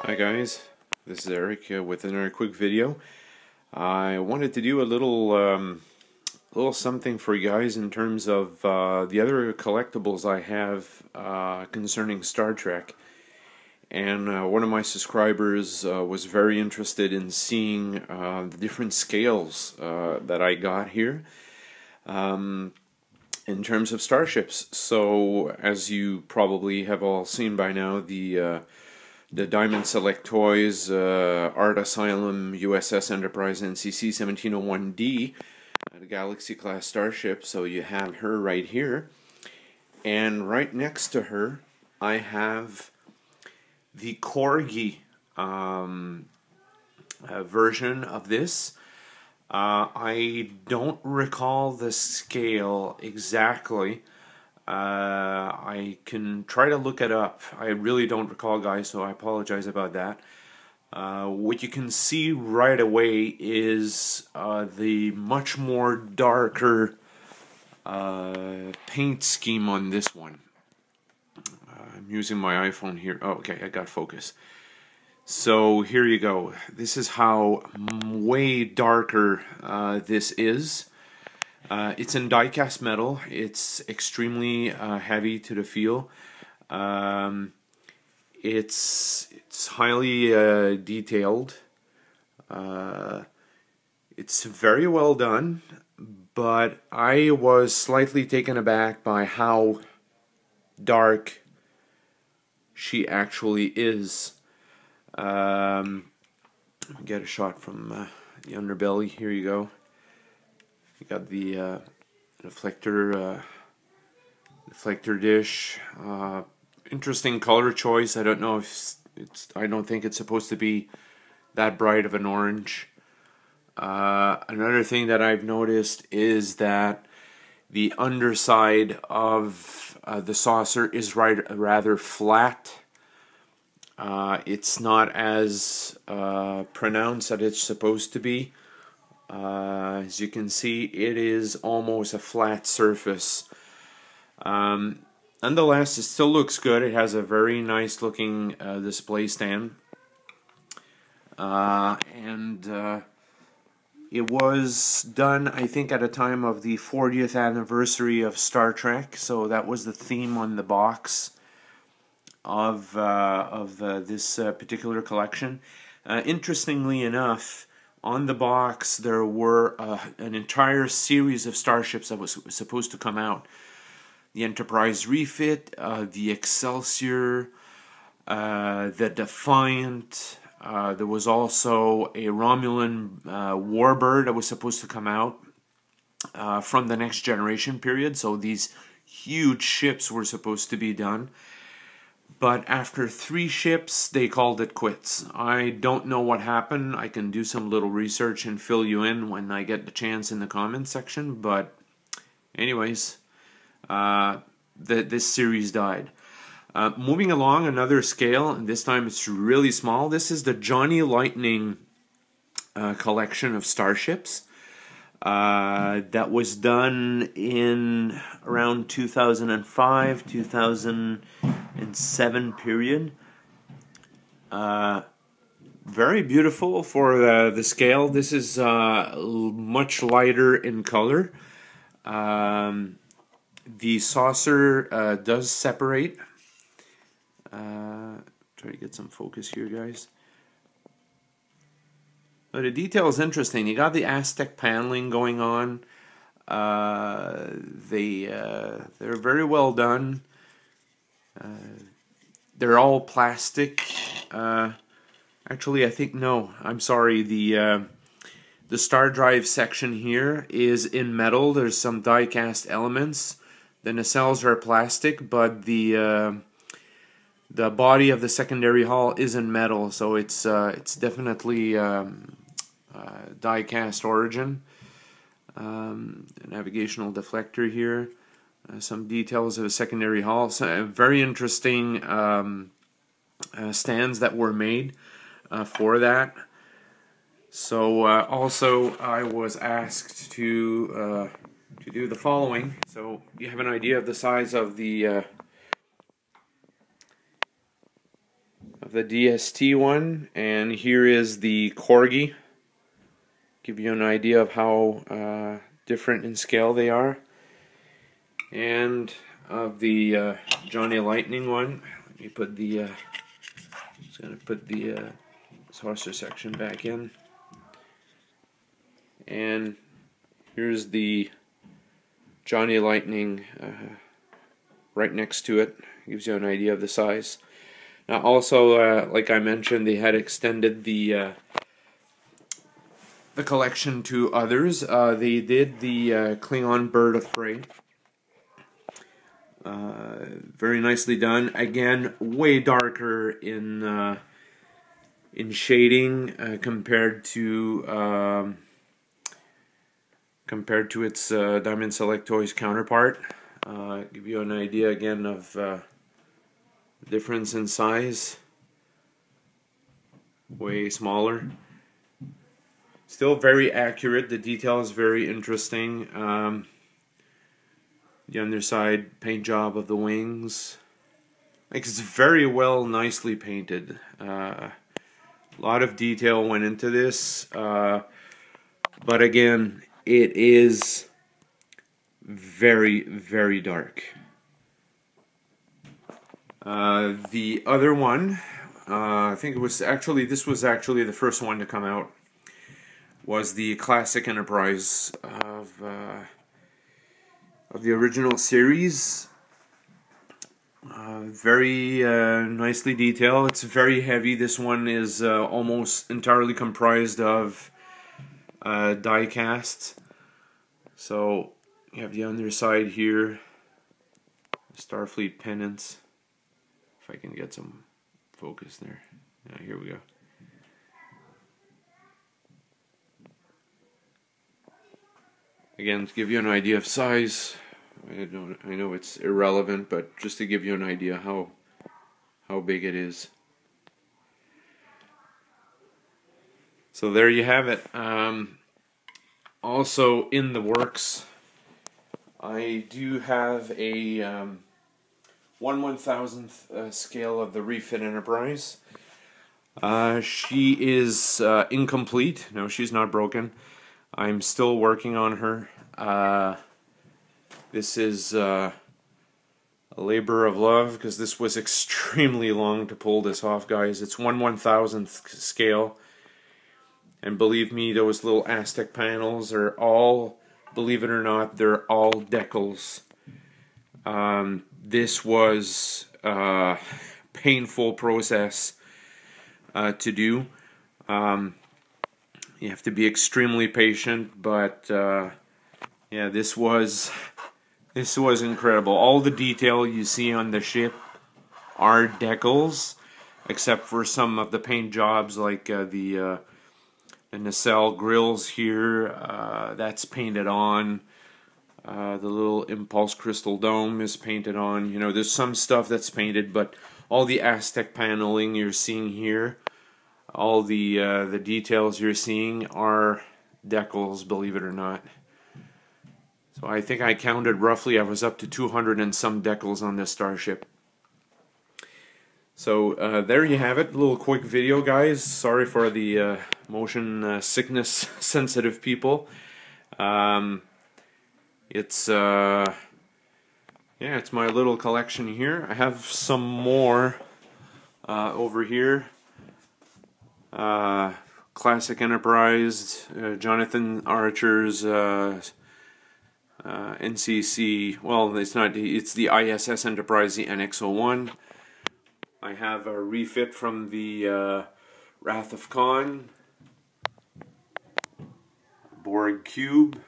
Hi guys, this is Eric with another quick video. I wanted to do a little something for you guys in terms of the other collectibles I have concerning Star Trek. And one of my subscribers was very interested in seeing the different scales that I got here in terms of starships. So, as you probably have all seen by now, the Diamond Select Toys Art Asylum USS Enterprise NCC-1701-D, the Galaxy class starship. So you have her right here, and right next to her I have the Corgi version of this. I don't recall the scale exactly. I can try to look it up. I really don't recall, guys, so I apologize about that. What you can see right away is the much more darker paint scheme on this one. I'm using my iPhone here. Oh, okay, I got focus. So here you go. This is how way darker this is. It's in die-cast metal. It's extremely heavy to the feel. It's highly detailed. It's very well done, but I was slightly taken aback by how dark she actually is. Get a shot from the underbelly. Here you go. You got the deflector dish. Interesting color choice. I don't know if I don't think it's supposed to be that bright of an orange. Another thing that I've noticed is that the underside of the saucer is rather flat. It's not as pronounced as it's supposed to be. As you can see, it is almost a flat surface. Nonetheless, it still looks good. It has a very nice looking display stand. It was done, I think, at a time of the 40th anniversary of Star Trek. So that was the theme on the box of this particular collection. Interestingly enough, on the box there were an entire series of starships that was supposed to come out. The Enterprise refit, the Excelsior, the Defiant. There was also a Romulan Warbird that was supposed to come out from the Next Generation period. So these huge ships were supposed to be done. But after 3 ships, they called it quits. I don't know what happened. I can do some little research and fill you in when I get the chance in the comments section. But anyways, this series died. Moving along, another scale, and this time it's really small. This is the Johnny Lightning collection of starships. That was done in around 2005, 2007 period. Very beautiful for the scale. This is much lighter in color. The saucer does separate. Try to get some focus here, guys. But the detail is interesting. You got the Aztec paneling going on. They're very well done. They're all plastic. Actually, I think no. I'm sorry. The star drive section here is in metal. There's some die-cast elements. The nacelles are plastic, but the body of the secondary hull is in metal, so it's definitely die-cast origin. Navigational deflector here. Some details of the secondary hull. So, very interesting stands that were made for that. So also I was asked to do the following. So you have an idea of the size of the the DST one, and here is the Corgi. Give you an idea of how different in scale they are. And of the Johnny Lightning one, let me put the just gonna put the saucer section back in. And here's the Johnny Lightning right next to it. Gives you an idea of the size. Now also, like I mentioned, they had extended the collection to others. They did the Klingon Bird of Prey. Very nicely done. Again, way darker in shading compared to its Diamond Select Toys counterpart. Give you an idea again of difference in size. Way smaller. Still very accurate. The detail is very interesting. The underside paint job of the wings. Like, it's very well, nicely painted. A lot of detail went into this. But again, it is very, very dark. The other one, I think it was actually, this was actually the first one to come out, was the Classic Enterprise of the original series. Very nicely detailed. It's very heavy. This one is almost entirely comprised of die cast. So you have the underside here, Starfleet pennants. If I can get some focus there. Yeah, here we go. Again, to give you an idea of size, I know it's irrelevant, but just to give you an idea how big it is. So there you have it. Also in the works, I do have a 1/1000th scale of the Refit Enterprise. She is incomplete. No, she's not broken. I'm still working on her. This is a labor of love, because this was extremely long to pull this off, guys. It's 1/1000th scale. And believe me, those little Aztec panels are all, believe it or not, they're all decals. This was a painful process to do. You have to be extremely patient, but yeah, this was incredible. All the detail you see on the ship are decals, except for some of the paint jobs, like the nacelle grills here. That's painted on. The little impulse crystal dome is painted on. You know, there's some stuff that's painted, but all the Aztec paneling you're seeing here, all the details you're seeing are decals, believe it or not. So I think I counted roughly, I was up to 200 and some decals on this starship. So there you have it, a little quick video, guys. Sorry for the motion sickness sensitive people. It's yeah, it's my little collection here. I have some more over here. Classic Enterprise, Jonathan Archer's NCC, well, it's not, it's the ISS Enterprise, the NX-01. I have a refit from the Wrath of Khan, Borg Cube,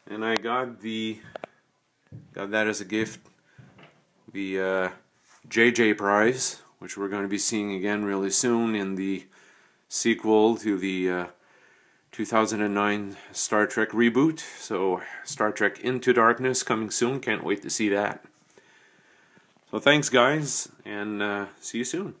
and I got that as a gift, the JJ Prize, which we're going to be seeing again really soon in the sequel to the 2009 Star Trek reboot. So Star Trek Into Darkness coming soon. Can't wait to see that. So thanks, guys, and see you soon.